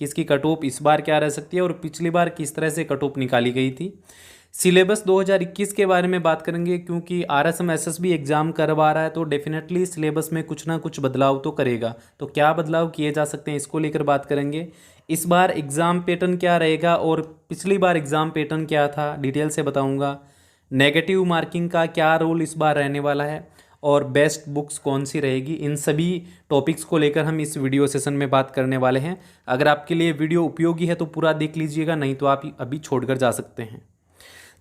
इसकी cut off इस बार क्या रह सकती है और पिछली बार किस तरह से कट ऑफ निकाली गई थी। सिलेबस 2021 के बारे में बात करेंगे, क्योंकि आरएसएम एसएसबी एग्जाम करवा रहा है तो डेफिनेटली सिलेबस में कुछ ना कुछ बदलाव तो करेगा। तो क्या बदलाव किए जा सकते हैं इसको लेकर बात करेंगे। इस बार एग्ज़ाम पैटर्न क्या रहेगा और पिछली बार एग्ज़ाम पैटर्न क्या था, डिटेल से बताऊंगा। नेगेटिव मार्किंग का क्या रोल इस बार रहने वाला है और बेस्ट बुक्स कौन सी रहेगी, इन सभी टॉपिक्स को लेकर हम इस वीडियो सेशन में बात करने वाले हैं। अगर आपके लिए वीडियो उपयोगी है तो पूरा देख लीजिएगा, नहीं तो आप अभी छोड़कर जा सकते हैं।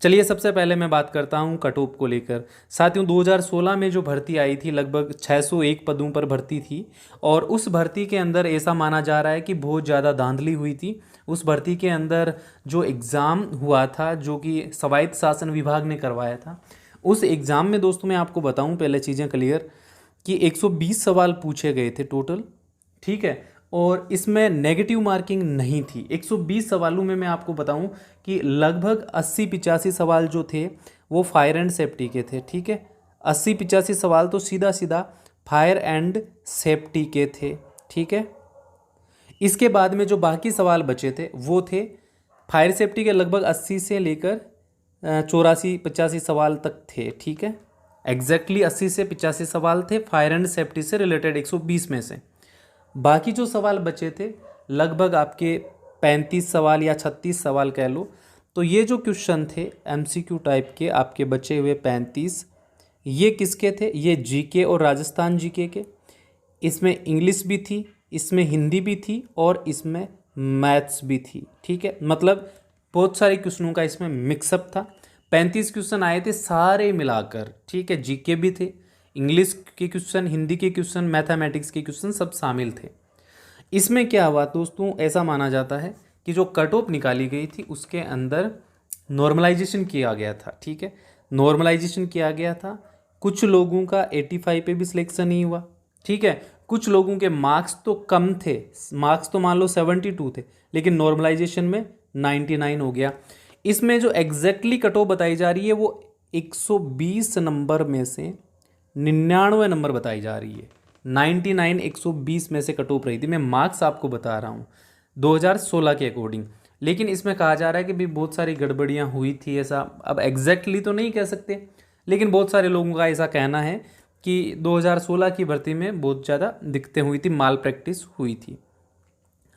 चलिए सबसे पहले मैं बात करता हूं कट ऑफ को लेकर। साथियों 2016 में जो भर्ती आई थी लगभग 601 पदों पर भर्ती थी और उस भर्ती के अंदर ऐसा माना जा रहा है कि बहुत ज़्यादा धांधली हुई थी। उस भर्ती के अंदर जो एग्ज़ाम हुआ था, जो कि स्वायत्त शासन विभाग ने करवाया था, उस एग्ज़ाम में दोस्तों मैं आपको बताऊं पहले चीज़ें क्लियर, कि 120 सवाल पूछे गए थे टोटल, ठीक है, और इसमें नेगेटिव मार्किंग नहीं थी। 120 सवालों में मैं आपको बताऊं कि लगभग 80-85 सवाल जो थे वो फायर एंड सेफ्टी के थे, ठीक है। 80-85 सवाल तो सीधा सीधा फायर एंड सेफ्टी के थे, ठीक है। इसके बाद में जो बाकी सवाल बचे थे वो थे फायर सेफ्टी के, लगभग 80 से लेकर 84-85 सवाल तक थे, ठीक है। एग्जैक्टली 80 से 85 सवाल थे फायर एंड सेफ्टी से रिलेटेड 120 में से। बाकी जो सवाल बचे थे लगभग आपके 35 सवाल या 36 सवाल कह लो। तो ये जो क्वेश्चन थे एमसीक्यू टाइप के आपके बचे हुए 35, ये किसके थे, ये जीके और राजस्थान जीके के। इसमें इंग्लिश भी थी, इसमें हिंदी भी थी और इसमें मैथ्स भी थी, ठीक है। मतलब बहुत सारे क्वेश्चनों का इसमें मिक्सअप था। 35 क्वेश्चन आए थे सारे मिलाकर, ठीक है। जीके भी थे, इंग्लिश के क्वेश्चन, हिंदी के क्वेश्चन, मैथमेटिक्स के क्वेश्चन सब शामिल थे। इसमें क्या हुआ दोस्तों, ऐसा माना जाता है कि जो कट ऑफ निकाली गई थी उसके अंदर नॉर्मलाइजेशन किया गया था, ठीक है। नॉर्मलाइजेशन किया गया था। कुछ लोगों का 85 पे भी सिलेक्शन नहीं हुआ, ठीक है। कुछ लोगों के मार्क्स तो कम थे, मार्क्स तो मान लो 72 थे, लेकिन नॉर्मलाइजेशन में 99 हो गया। इसमें जो एग्जैक्टली कट ऑफ बताई जा रही है वो 120 नंबर में से 99 नंबर बताई जा रही है। 99 120 में से कट ऑफ रही थी। मैं मार्क्स आपको बता रहा हूँ 2016 के अकॉर्डिंग। लेकिन इसमें कहा जा रहा है कि भी बहुत सारी गड़बड़ियाँ हुई थी, ऐसा अब एग्जैक्टली तो नहीं कह सकते, लेकिन बहुत सारे लोगों का ऐसा कहना है कि 2016 की भर्ती में बहुत ज़्यादा दिक्कतें हुई थी, माल प्रैक्टिस हुई थी।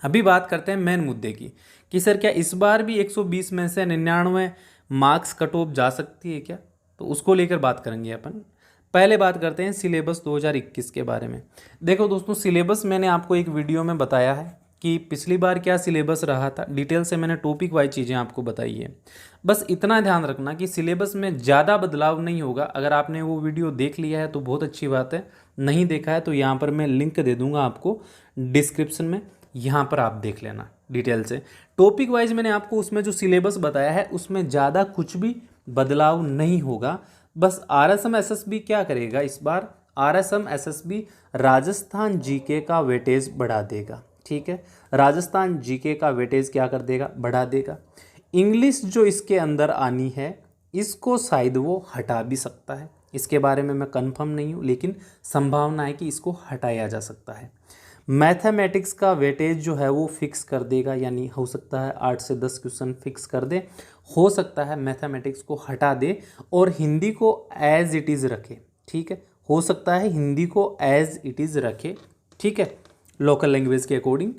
अभी बात करते हैं मेन मुद्दे की कि सर क्या इस बार भी 120 में से 99 मार्क्स कट ऑफ जा सकती है क्या, तो उसको लेकर बात करेंगे अपन। पहले बात करते हैं सिलेबस 2021 के बारे में। देखो दोस्तों, सिलेबस मैंने आपको एक वीडियो में बताया है कि पिछली बार क्या सिलेबस रहा था, डिटेल से मैंने टॉपिक वाइज चीज़ें आपको बताई है। बस इतना ध्यान रखना कि सिलेबस में ज़्यादा बदलाव नहीं होगा। अगर आपने वो वीडियो देख लिया है तो बहुत अच्छी बात है, नहीं देखा है तो यहाँ पर मैं लिंक दे दूँगा आपको डिस्क्रिप्शन में, यहाँ पर आप देख लेना डिटेल से। टॉपिक वाइज मैंने आपको उसमें जो सिलेबस बताया है उसमें ज़्यादा कुछ भी बदलाव नहीं होगा। बस आरएसएम एसएसबी क्या करेगा इस बार, आरएसएम एसएसबी राजस्थान जीके का वेटेज बढ़ा देगा, ठीक है। राजस्थान जीके का वेटेज क्या कर देगा, बढ़ा देगा। इंग्लिश जो इसके अंदर आनी है इसको शायद वो हटा भी सकता है, इसके बारे में मैं कंफर्म नहीं हूँ, लेकिन संभावना है कि इसको हटाया जा सकता है। मैथमेटिक्स का वेटेज जो है वो फिक्स कर देगा, यानी हो सकता है 8 से 10 क्वेश्चन फिक्स कर दे, हो सकता है मैथमेटिक्स को हटा दे और हिंदी को एज इट इज़ रखे, ठीक है। हो सकता है हिंदी को एज इट इज़ रखे, ठीक है, लोकल लैंग्वेज के अकॉर्डिंग।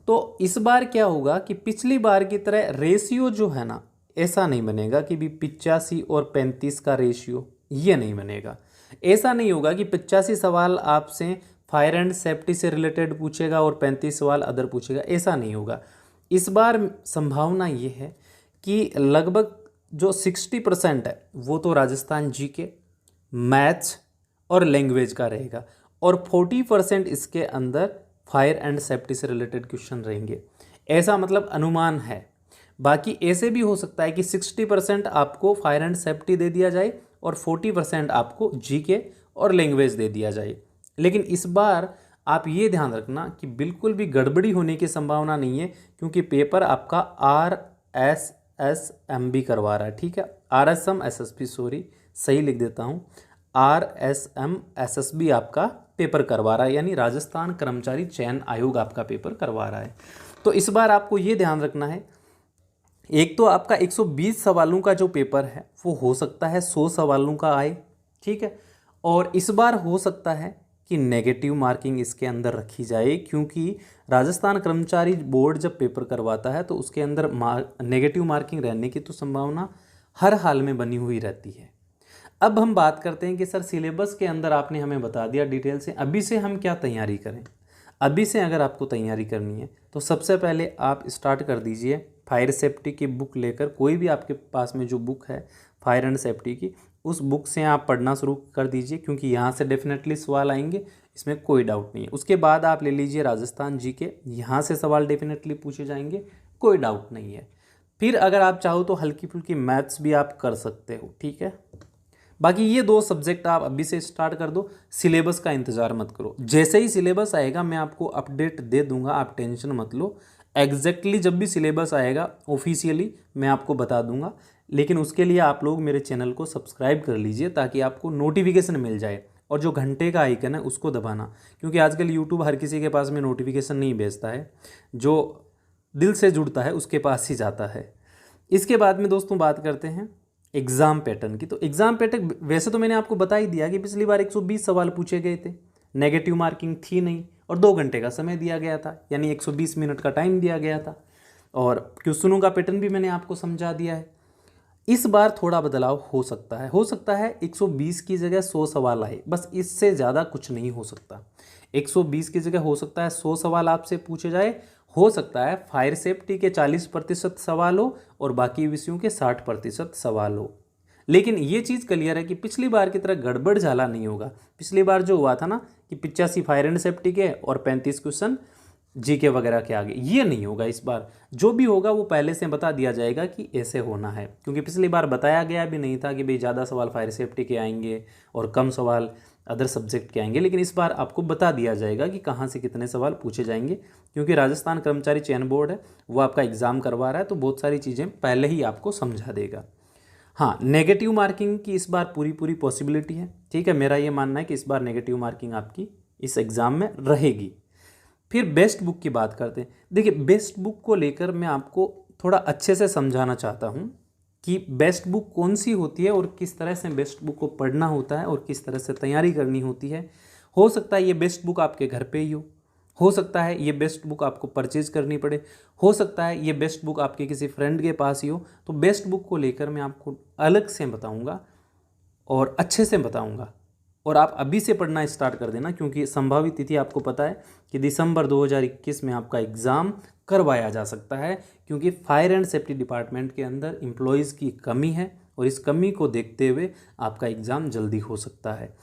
तो इस बार क्या होगा कि पिछली बार की तरह रेशियो जो है ना, ऐसा नहीं बनेगा कि भी 85 और 35 का रेशियो, ये नहीं बनेगा। ऐसा नहीं होगा कि 85 सवाल आपसे फायर एंड सेफ्टी से रिलेटेड पूछेगा और 35 सवाल अदर पूछेगा, ऐसा नहीं होगा। इस बार संभावना ये है कि लगभग जो 60% है वो तो राजस्थान जीके, मैथ्स और लैंग्वेज का रहेगा और 40% इसके अंदर फायर एंड सेफ्टी से रिलेटेड क्वेश्चन रहेंगे, ऐसा मतलब अनुमान है। बाकी ऐसे भी हो सकता है कि 60% आपको फायर एंड सेफ्टी दे दिया जाए और 40% आपको जीके और लैंग्वेज दे दिया जाए। लेकिन इस बार आप ये ध्यान रखना कि बिल्कुल भी गड़बड़ी होने की संभावना नहीं है, क्योंकि पेपर आपका RSSMB करवा रहा है, ठीक है। RSM SSB, सॉरी सही लिख देता हूँ, RSM SSB आपका पेपर करवा रहा है, यानी राजस्थान कर्मचारी चयन आयोग आपका पेपर करवा रहा है। तो इस बार आपको ये ध्यान रखना है, एक तो आपका 120 सवालों का जो पेपर है वो हो सकता है 100 सवालों का आए, ठीक है। और इस बार हो सकता है कि नेगेटिव मार्किंग इसके अंदर रखी जाए, क्योंकि राजस्थान कर्मचारी बोर्ड जब पेपर करवाता है तो उसके अंदर नेगेटिव मार्किंग रहने की तो संभावना हर हाल में बनी हुई रहती है। अब हम बात करते हैं कि सर सिलेबस के अंदर आपने हमें बता दिया डिटेल से, अभी से हम क्या तैयारी करें। अभी से अगर आपको तैयारी करनी है तो सबसे पहले आप स्टार्ट कर दीजिए फायर सेफ्टी की बुक लेकर, कोई भी आपके पास में जो बुक है फायर एंड सेफ्टी की, उस बुक से आप पढ़ना शुरू कर दीजिए, क्योंकि यहाँ से डेफिनेटली सवाल आएंगे, इसमें कोई डाउट नहीं है। उसके बाद आप ले लीजिए राजस्थान जीके, यहाँ से सवाल डेफिनेटली पूछे जाएंगे, कोई डाउट नहीं है। फिर अगर आप चाहो तो हल्की फुल्की मैथ्स भी आप कर सकते हो, ठीक है। बाकी ये 2 सब्जेक्ट आप अभी से स्टार्ट कर दो, सिलेबस का इंतज़ार मत करो। जैसे ही सिलेबस आएगा मैं आपको अपडेट दे दूंगा, आप टेंशन मत लो। एग्जैक्टली जब भी सिलेबस आएगा ऑफिशियली मैं आपको बता दूंगा, लेकिन उसके लिए आप लोग मेरे चैनल को सब्सक्राइब कर लीजिए ताकि आपको नोटिफिकेशन मिल जाए, और जो घंटे का आइकन है उसको दबाना, क्योंकि आजकल यूट्यूब हर किसी के पास में नोटिफिकेशन नहीं भेजता है, जो दिल से जुड़ता है उसके पास ही जाता है। इसके बाद में दोस्तों बात करते हैं एग्ज़ाम पैटर्न की। तो एग्ज़ाम पैटर्न वैसे तो मैंने आपको बता ही दिया कि पिछली बार 120 सवाल पूछे गए थे, नेगेटिव मार्किंग थी नहीं, और 2 घंटे का समय दिया गया था, यानी 120 मिनट का टाइम दिया गया था, और क्वेश्चनों का पैटर्न भी मैंने आपको समझा दिया है। इस बार थोड़ा बदलाव हो सकता है 120 की जगह 100 सवाल आए, बस इससे ज़्यादा कुछ नहीं हो सकता। 120 की जगह हो सकता है 100 सवाल आपसे पूछे जाए, हो सकता है फायर सेफ्टी के 40% सवाल हो और बाकी विषयों के 60% सवाल हो। लेकिन ये चीज़ क्लियर है कि पिछली बार की तरह गड़बड़ झाला नहीं होगा। पिछली बार जो हुआ था ना कि 85 फायर एंड सेफ्टी के और 35 क्वेश्चन जीके वगैरह के आगे, ये नहीं होगा इस बार। जो भी होगा वो पहले से बता दिया जाएगा कि ऐसे होना है, क्योंकि पिछली बार बताया गया भी नहीं था कि भाई ज़्यादा सवाल फायर सेफ्टी के आएंगे और कम सवाल अदर सब्जेक्ट के आएंगे, लेकिन इस बार आपको बता दिया जाएगा कि कहाँ से कितने सवाल पूछे जाएंगे, क्योंकि राजस्थान कर्मचारी चयन बोर्ड है वो आपका एग्ज़ाम करवा रहा है, तो बहुत सारी चीज़ें पहले ही आपको समझा देगा। हाँ, नेगेटिव मार्किंग की इस बार पूरी पॉसिबिलिटी है, ठीक है। मेरा ये मानना है कि इस बार नेगेटिव मार्किंग आपकी इस एग्ज़ाम में रहेगी। फिर बेस्ट बुक की बात करते हैं। देखिए, बेस्ट बुक को लेकर मैं आपको थोड़ा अच्छे से समझाना चाहता हूँ कि बेस्ट बुक कौन सी होती है और किस तरह से बेस्ट बुक को पढ़ना होता है और किस तरह से तैयारी करनी होती है। हो सकता है ये बेस्ट बुक आपके घर पे ही हो सकता है ये बेस्ट बुक आपको परचेज करनी पड़े, हो सकता है ये बेस्ट बुक आपके किसी फ्रेंड के पास ही हो। तो बेस्ट बुक को लेकर मैं आपको अलग से बताऊँगा और अच्छे से बताऊँगा, और आप अभी से पढ़ना स्टार्ट कर देना, क्योंकि संभावित तिथि आपको पता है कि दिसंबर 2021 में आपका एग्ज़ाम करवाया जा सकता है, क्योंकि फायर एंड सेफ्टी डिपार्टमेंट के अंदर एम्प्लॉयज़ की कमी है और इस कमी को देखते हुए आपका एग्ज़ाम जल्दी हो सकता है।